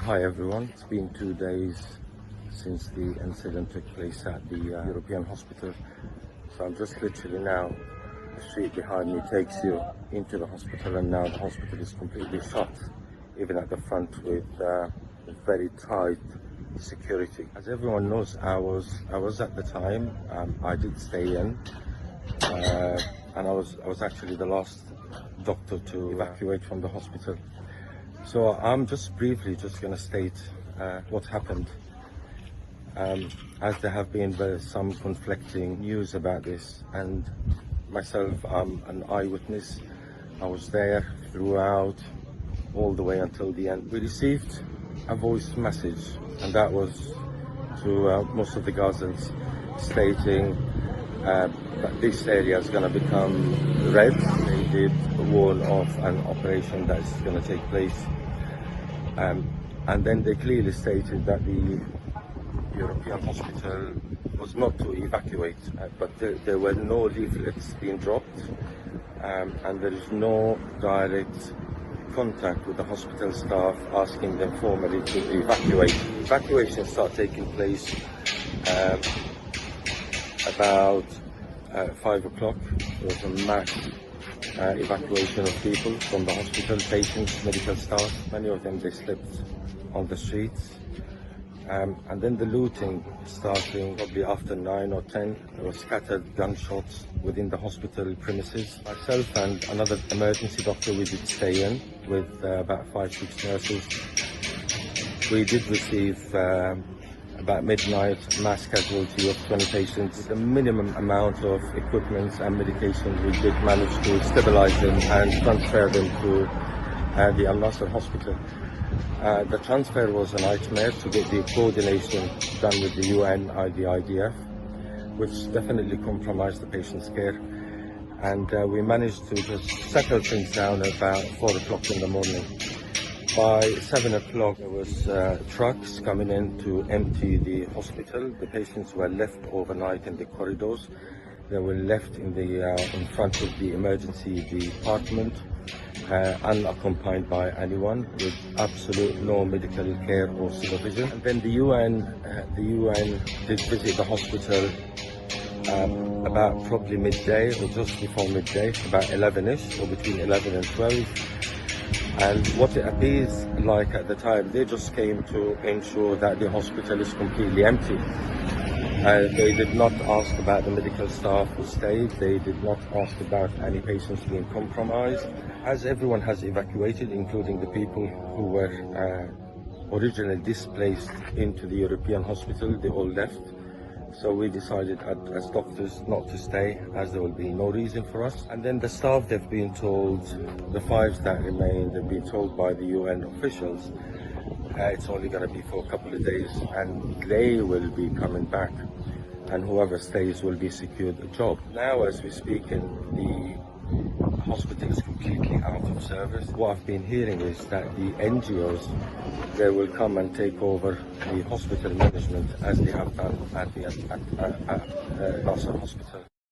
Hi everyone, it's been 2 days since the incident took place at the European hospital. So I'm just literally now, the street behind me takes you into the hospital, and now the hospital is completely shut, even at the front, with very tight security. As everyone knows, I was at the time, I did stay in, and I was actually the last doctor to evacuate from the hospital. So I'm just briefly going to state what happened, as there have been some conflicting news about this, and myself, I'm an eyewitness. I was there throughout, all the way until the end. We received a voice message, and that was to most of the Gazans, stating that this area is going to become red. They did warn of an operation that is going to take place, and then they clearly stated that the European hospital was not to evacuate, but there were no leaflets being dropped, and there is no direct contact with the hospital staff asking them formally to evacuate. Evacuation started taking place about 5 o'clock. There was a mass evacuation of people from the hospital, patients, medical staff. Many of them, they slept on the streets. And then the looting starting probably after 9 or 10. There were scattered gunshots within the hospital premises. Myself and another emergency doctor, we did stay in with about 5-6 nurses. We did receive about midnight mass casualty of 20 patients. The minimum amount of equipment and medication, we did manage to stabilize them and transfer them to the Al-Nasser hospital. The transfer was a nightmare to get the coordination done with the UN, the IDF, which definitely compromised the patient's care. And we managed to just settle things down about 4 o'clock in the morning. By 7 o'clock, there was trucks coming in to empty the hospital. The patients were left overnight in the corridors. They were left in front of the emergency department, unaccompanied by anyone, with absolute no medical care or supervision. And then the UN did visit the hospital about probably midday, or just before midday, about 11ish, or between 11 and 12. And what it appears like at the time, they just came to ensure that the hospital is completely empty. They did not ask about the medical staff who stayed. They did not ask about any patients being compromised. As everyone has evacuated, including the people who were originally displaced into the European hospital, they all left. So we decided as doctors not to stay, as there will be no reason for us. And then the staff, they've been told, the 5 that remain, they've been told by the UN officials, it's only going to be for a couple of days, and they will be coming back, and whoever stays will be secured a job. Now, as we speak, the hospital is completely out of service. What I've been hearing is that the NGOs, they will come and take over the hospital management, as they have done at the Nasser hospital.